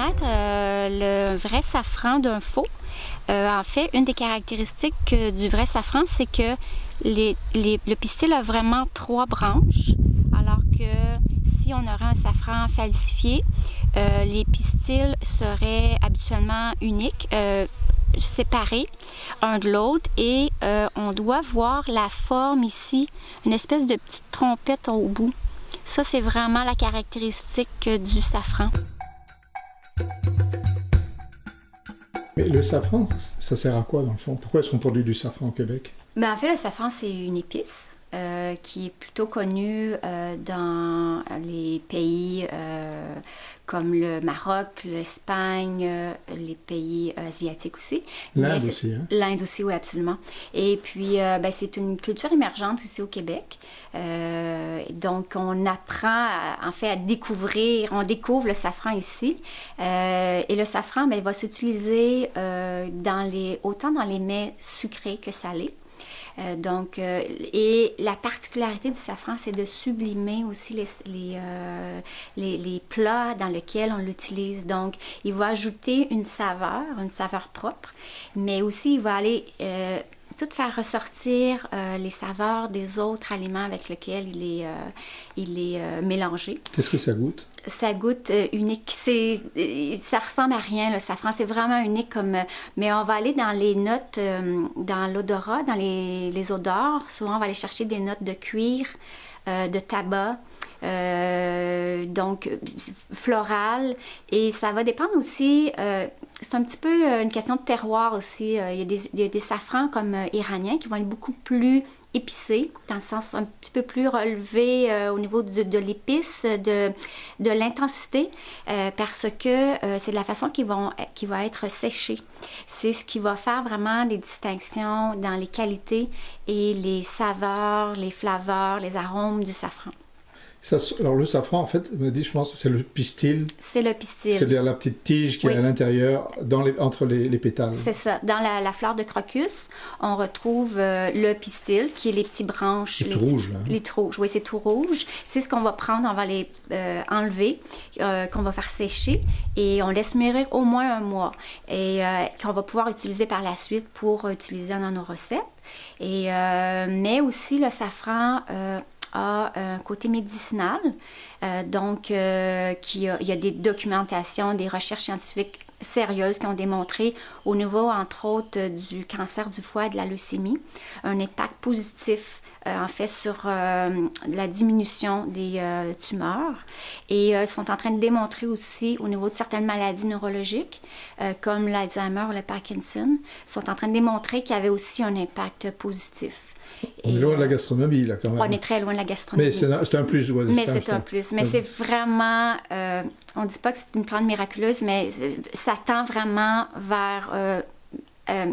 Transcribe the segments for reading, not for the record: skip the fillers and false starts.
reconnaître le vrai safran d'un faux, en fait, une des caractéristiques du vrai safran, c'est que le pistil a vraiment 3 branches, alors que si on aurait un safran falsifié, les pistils seraient habituellement uniques, séparés un de l'autre, et on doit voir la forme ici, une espèce de petite trompette au bout. Ça, c'est vraiment la caractéristique du safran. Mais le safran, ça sert à quoi dans le fond? Pourquoi est-ce qu'on produit du safran au Québec? En fait, le safran, c'est une épice qui est plutôt connue dans les pays comme le Maroc, l'Espagne, les pays asiatiques aussi. L'Inde aussi, hein? L'Inde aussi, oui, absolument. Et puis, c'est une culture émergente ici au Québec. Donc, on apprend, en fait, à découvrir, on découvre le safran ici. Et le safran, va s'utiliser autant dans les mets sucrés que salés. Et la particularité du safran, c'est de sublimer aussi les plats dans lesquels on l'utilise. Donc, il va ajouter une saveur propre, mais aussi il va aller tout faire ressortir les saveurs des autres aliments avec lesquels il est mélangé. Qu'est-ce que ça goûte? Ça goûte unique. Ça ressemble à rien, le safran. C'est vraiment unique mais on va aller dans les notes, dans l'odorat, dans les odeurs. Souvent, on va aller chercher des notes de cuir, de tabac, donc floral. Et ça va dépendre aussi... c'est un petit peu une question de terroir aussi. Il y a des safrans comme iraniens qui vont être beaucoup plus épicé, dans le sens un petit peu plus relevé au niveau de l'épice, de l'intensité, parce que c'est de la façon qui va être séché. C'est ce qui va faire vraiment les distinctions dans les qualités et les saveurs, les flaveurs, les arômes du safran. Alors le safran, en fait, me dit, je pense, c'est le pistil. C'est le pistil. C'est-à-dire la petite tige qui est à l'intérieur, entre les pétales. C'est ça. Dans la fleur de crocus, on retrouve le pistil, qui est les petites branches. C'est tout rouge, là. Les tout rouges, oui, c'est tout rouge. C'est ce qu'on va prendre, on va les enlever, qu'on va faire sécher, et on laisse mûrir au moins 1 mois, et qu'on va pouvoir utiliser par la suite pour utiliser dans nos recettes. Mais aussi, le safran... a un côté médicinal, donc il y a des documentations, des recherches scientifiques sérieuses qui ont démontré au niveau, entre autres, du cancer du foie et de la leucémie, un impact positif en fait sur la diminution des tumeurs, et sont en train de démontrer aussi au niveau de certaines maladies neurologiques comme l'Alzheimer ou le Parkinson, sont en train de démontrer qu'il y avait aussi un impact positif. On est loin de la gastronomie, là, quand même. On est très loin de la gastronomie. Mais c'est un plus. Ouais, mais c'est un plus. Mais c'est vraiment... on ne dit pas que c'est une plante miraculeuse, mais ça tend vraiment vers...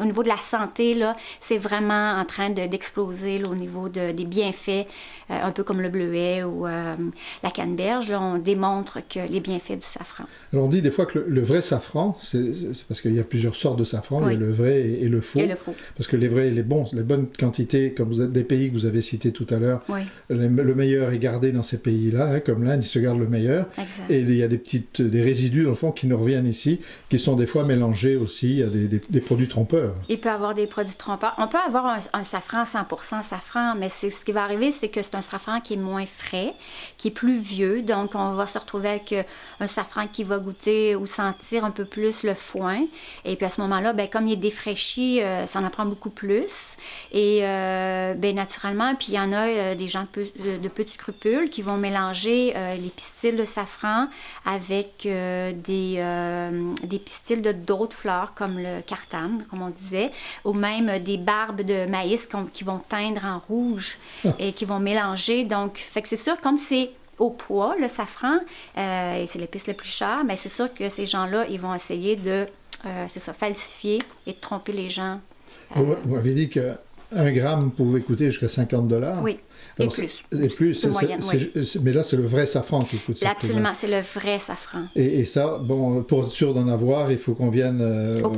au niveau de la santé, là, c'est vraiment en train d'exploser là, au niveau des bienfaits, un peu comme le bleuet ou la canneberge. Là, on démontre que les bienfaits du safran. Alors on dit des fois que le vrai safran, c'est parce qu'il y a plusieurs sortes de safran, oui. Il y a le vrai et le faux. Et le faux. Parce que les vrais, les bonnes quantités, comme vous êtes des pays que vous avez cités tout à l'heure, oui. Le meilleur est gardé dans ces pays-là, hein, comme l'Inde, ils se gardent le meilleur. Exact. Et il y a des résidus, dans le fond, qui nous reviennent ici, qui sont des fois mélangés aussi à des produits trompeurs. Il peut avoir des produits trompeurs. On peut avoir un safran 100% safran, mais ce qui va arriver, c'est que c'est un safran qui est moins frais, qui est plus vieux. Donc, on va se retrouver avec un safran qui va goûter ou sentir un peu plus le foin. Et puis, à ce moment-là, comme il est défraîchi, ça en prend beaucoup plus. Et naturellement, puis il y en a des gens de peu de scrupules qui vont mélanger les pistils de safran avec des pistils d'autres fleurs, comme le cartame, comme on disait, ou même des barbes de maïs qui vont teindre en rouge et qui vont mélanger. Donc, fait que c'est sûr, comme c'est au poids, le safran, et c'est l'épice le plus cher, mais c'est sûr que ces gens-là, ils vont essayer de, falsifier et de tromper les gens. Vous m'avez dit que 1 gramme pouvait coûter jusqu'à $50. Oui, et plus. Et plus, De moyenne, oui. mais là, c'est le vrai safran qui coûte ça. Absolument, c'est le vrai safran. Et ça, bon, pour être sûr d'en avoir, il faut qu'on vienne au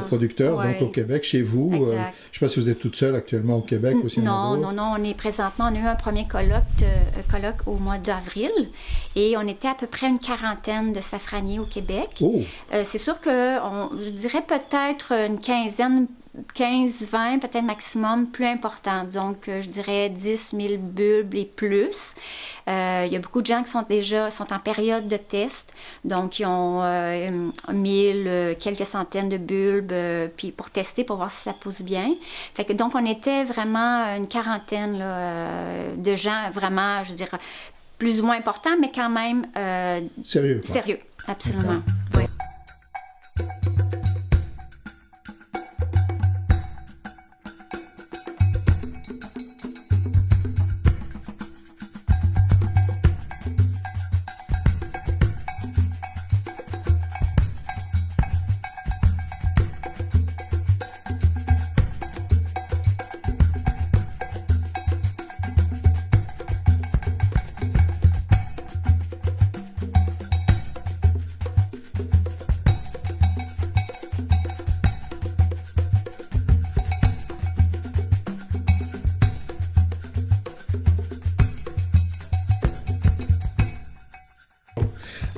producteur, Ouais. donc au Québec, chez vous. Exact. Je ne sais pas si vous êtes toute seule actuellement au Québec aussi. Non, on est présentement, on a eu un premier colloque au mois d'avril et on était à peu près une quarantaine de safraniers au Québec. Oh! C'est sûr que je dirais peut-être une quinzaine, 15, 20, peut-être maximum, plus important. Donc, je dirais 10 000 bulbes et plus. Il y a beaucoup de gens qui sont en période de test. Donc, ils ont 1000, quelques centaines de bulbes puis pour tester, pour voir si ça pousse bien. Fait que, donc, on était vraiment une quarantaine là, de gens vraiment, je dirais, plus ou moins importants, mais quand même Sérieux, quoi. sérieux. Absolument. Oui.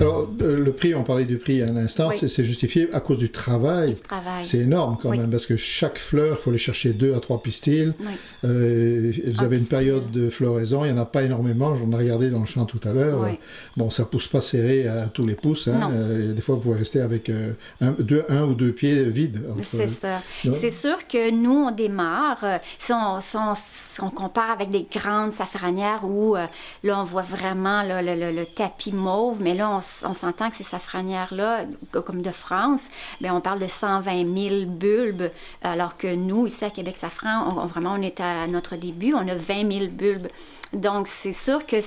Alors, le prix, on parlait du prix à un instant, Oui. c'est justifié à cause du travail. Du travail. C'est énorme quand Oui. même, parce que chaque fleur, il faut les chercher 2 à 3 pistils. Oui. Vous avez une pistil. période de floraison, il n'y en a pas énormément, j'en ai regardé dans le champ tout à l'heure. Oui. Bon, ça ne pousse pas serré à tous les pouces. Hein. Non. Des fois, vous pouvez rester avec un ou deux pieds vides. C'est ça. Ouais. C'est sûr que nous, on démarre, si on compare avec des grandes safranières où là, on voit vraiment là, le tapis mauve, mais là, on s'entend que ces safranières-là, comme de France, bien, on parle de 120 000 bulbes, alors que nous, ici à Québec Safran, vraiment, on est à notre début, on a 20 000 bulbes. Donc, c'est sûr que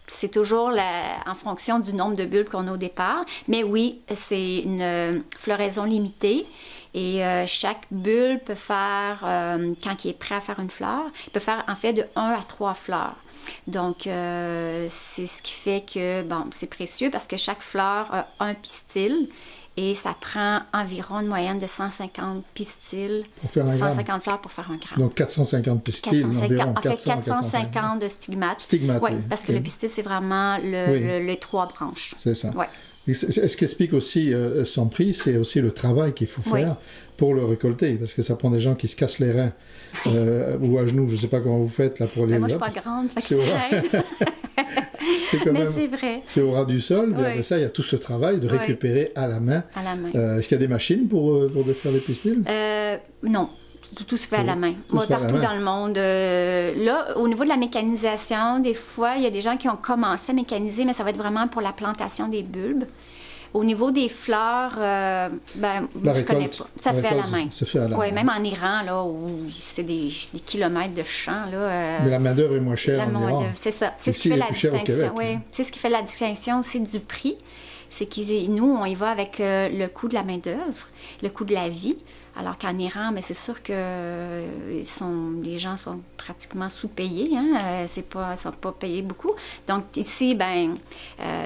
c'est toujours en fonction du nombre de bulbes qu'on a au départ. Mais oui, c'est une floraison limitée. Et chaque bulbe peut faire, quand il est prêt à faire une fleur, il peut faire en fait de 1 à 3 fleurs. Donc, c'est ce qui fait que, bon, c'est précieux parce que chaque fleur a un pistil. Et ça prend environ une moyenne de 150 pistils, Pour faire un 150 gramme. fleurs pour faire un gramme. Donc 450 pistils, environ 450 de stigmates. Stigmates, Oui, oui. parce que Ok. le pistil, c'est vraiment les 3 branches. C'est ça. Ouais. Et ce qui explique aussi son prix, c'est aussi le travail qu'il faut Oui. faire pour le récolter, parce que ça prend des gens qui se cassent les reins ou à genoux, je ne sais pas comment vous faites là pour les... Mais moi, je ne suis pas grande, fait que C'est ça vrai. aide. C'est quand Mais même... c'est vrai, C'est au ras du sol, mais Oui. après ça, il y a tout ce travail de Oui. récupérer à la main. à la main. Est-ce qu'il y a des machines pour défaire les pistils? Non, tout se fait à la main. Tout Moi, se fait à la partout main. dans le monde. Là, au niveau de la mécanisation, des fois, il y a des gens qui ont commencé à mécaniser, mais ça va être vraiment pour la plantation des bulbes. Au niveau des fleurs, ben, La je connais récolte. pas. Ça La fait à la récolte main. se fait à la Oui, main. même en Iran, là, où c'est des kilomètres de champs, là. Mais la main-d'œuvre est moins chère La en Iran. main-d'œuvre, c'est ça. C'est ce Ici, qui fait elle est la plus chère au distinction. Québec, Oui, hein. c'est ce qui fait la distinction aussi du prix. C'est nous, on y va avec le coût de la main-d'œuvre, le coût de la vie. Alors qu'en Iran, mais c'est sûr que les gens sont pratiquement sous-payés. Hein? Ils ne sont pas payés beaucoup. Donc ici, ben,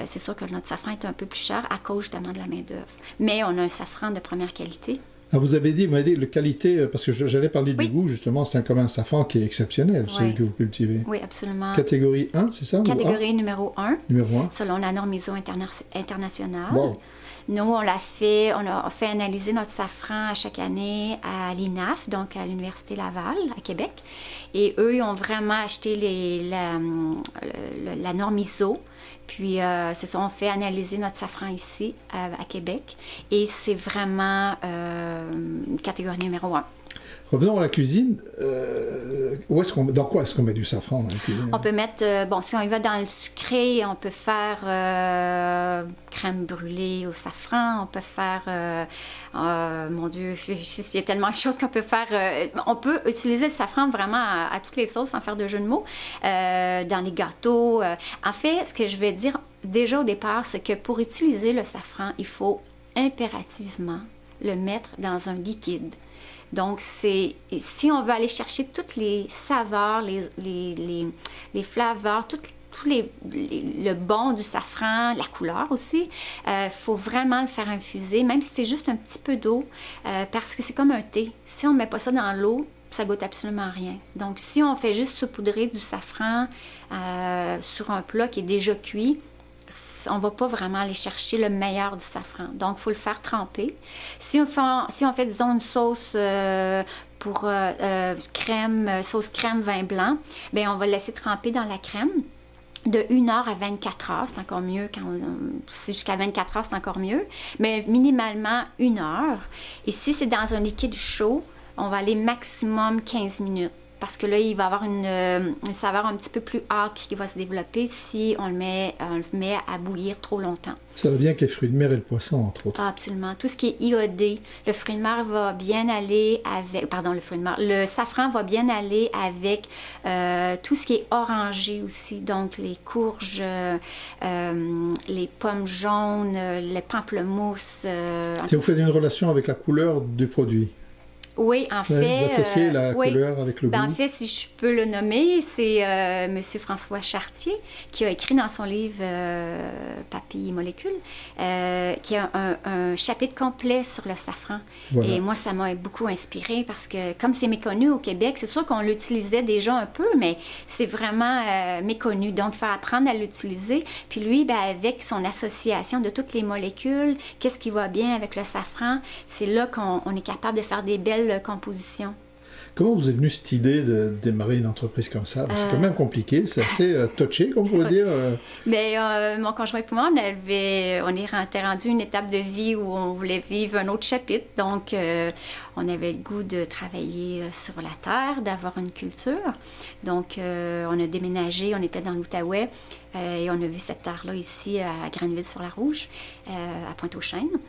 c'est sûr que notre safran est un peu plus cher à cause justement de la main-d'œuvre. Mais on a un safran de première qualité. Ah, vous m'avez dit la qualité, parce que j'allais parler Oui. du goût, justement, c'est comme un safran qui est exceptionnel, celui Oui. que vous cultivez. Oui, absolument. Catégorie 1, c'est ça? ou Catégorie numéro 1, A? Numéro 1. selon la norme ISO internationale. Wow. Nous, on a fait analyser notre safran à chaque année à l'INAF, donc à l'Université Laval, à Québec. Et eux, ils ont vraiment acheté la norme ISO. Puis, c'est ça, on fait analyser notre safran ici, à Québec. Et c'est vraiment une catégorie numéro 1. Revenons à la cuisine. Dans quoi est-ce qu'on met du safran dans la cuisine? On peut mettre, si on y va dans le sucré, on peut faire crème brûlée au safran, on peut faire, mon Dieu, il y a tellement de choses qu'on peut faire. On peut utiliser le safran vraiment à toutes les sauces, sans faire de jeu de mots, dans les gâteaux. En fait, ce que je vais dire déjà au départ, c'est que pour utiliser le safran, il faut impérativement le mettre dans un liquide. Donc, si on veut aller chercher toutes les saveurs, les flaveurs, le bon du safran, la couleur aussi, faut vraiment le faire infuser, même si c'est juste un petit peu d'eau, parce que c'est comme un thé. Si on ne met pas ça dans l'eau, ça goûte absolument rien. Donc, si on fait juste saupoudrer du safran sur un plat qui est déjà cuit, on ne va pas vraiment aller chercher le meilleur du safran. Donc, il faut le faire tremper. Si on fait disons, une sauce pour sauce crème vin blanc, bien, on va le laisser tremper dans la crème. De 1 heure à 24 heures, c'est encore mieux. Quand c'est jusqu'à 24 heures, c'est encore mieux. Mais minimalement 1 heure. Et si c'est dans un liquide chaud, on va aller maximum 15 minutes. Parce que là, il va y avoir une saveur un petit peu plus âcre qui va se développer si on le met à bouillir trop longtemps. Ça va bien avec les fruits de mer et le poisson, entre autres. Ah, absolument. Tout ce qui est iodé, le fruit de mer va bien aller avec... Pardon, le safran va bien aller avec tout ce qui est orangé aussi. Donc, les courges, les pommes jaunes, les pamplemousses. Vous faites une relation avec la couleur du produit. Oui, en fait... Vous associez la couleur avec le goût. En fait, si je peux le nommer, c'est M. François Chartier qui a écrit dans son livre Papilles et molécules, qui a un chapitre complet sur le safran. Voilà. Et moi, ça m'a beaucoup inspirée parce que comme c'est méconnu au Québec, c'est sûr qu'on l'utilisait déjà un peu, mais c'est vraiment méconnu. Donc, il faut apprendre à l'utiliser. Puis lui, avec son association de toutes les molécules, qu'est-ce qui va bien avec le safran, c'est là qu'on est capable de faire des belles composition. Comment vous est venue cette idée de démarrer une entreprise comme ça? C'est quand même compliqué, c'est assez touché, comme on pourrait dire. Mais mon conjoint et moi, on était rendu une étape de vie où on voulait vivre un autre chapitre. Donc, on avait le goût de travailler sur la terre, d'avoir une culture. Donc, on a déménagé, on était dans l'Outaouais et on a vu cette terre-là ici à Granville-sur-la-Rouge, à Pointe-aux-Chênes.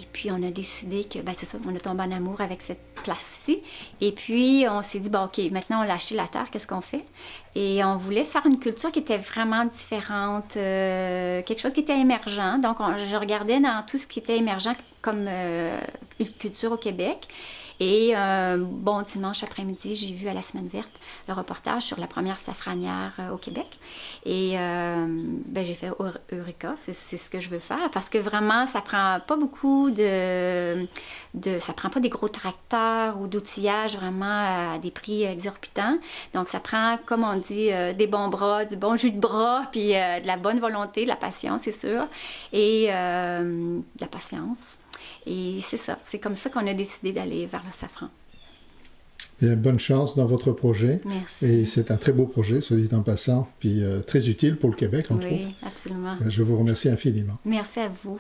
Et puis, on a décidé que, c'est ça, on a tombé en amour avec cette place-ci. Et puis, on s'est dit, OK, maintenant, on a acheté la terre, qu'est-ce qu'on fait? Et on voulait faire une culture qui était vraiment différente, quelque chose qui était émergent. Donc, je regardais dans tout ce qui était émergent comme une culture au Québec. Et bon dimanche après-midi, j'ai vu à la Semaine verte le reportage sur la première safranière au Québec. Et j'ai fait Eureka, c'est ce que je veux faire parce que vraiment, ça prend pas beaucoup ça prend pas des gros tracteurs ou d'outillage vraiment à des prix exorbitants. Donc, ça prend, comme on dit, des bons bras, du bon jus de bras, puis de la bonne volonté, de la patience, c'est sûr, et de la patience. Et c'est ça, c'est comme ça qu'on a décidé d'aller vers le safran. Bien, bonne chance dans votre projet. Merci. Et c'est un très beau projet, soit dit en passant, puis très utile pour le Québec, entre autres. Oui, absolument. Je vous remercie infiniment. Merci à vous.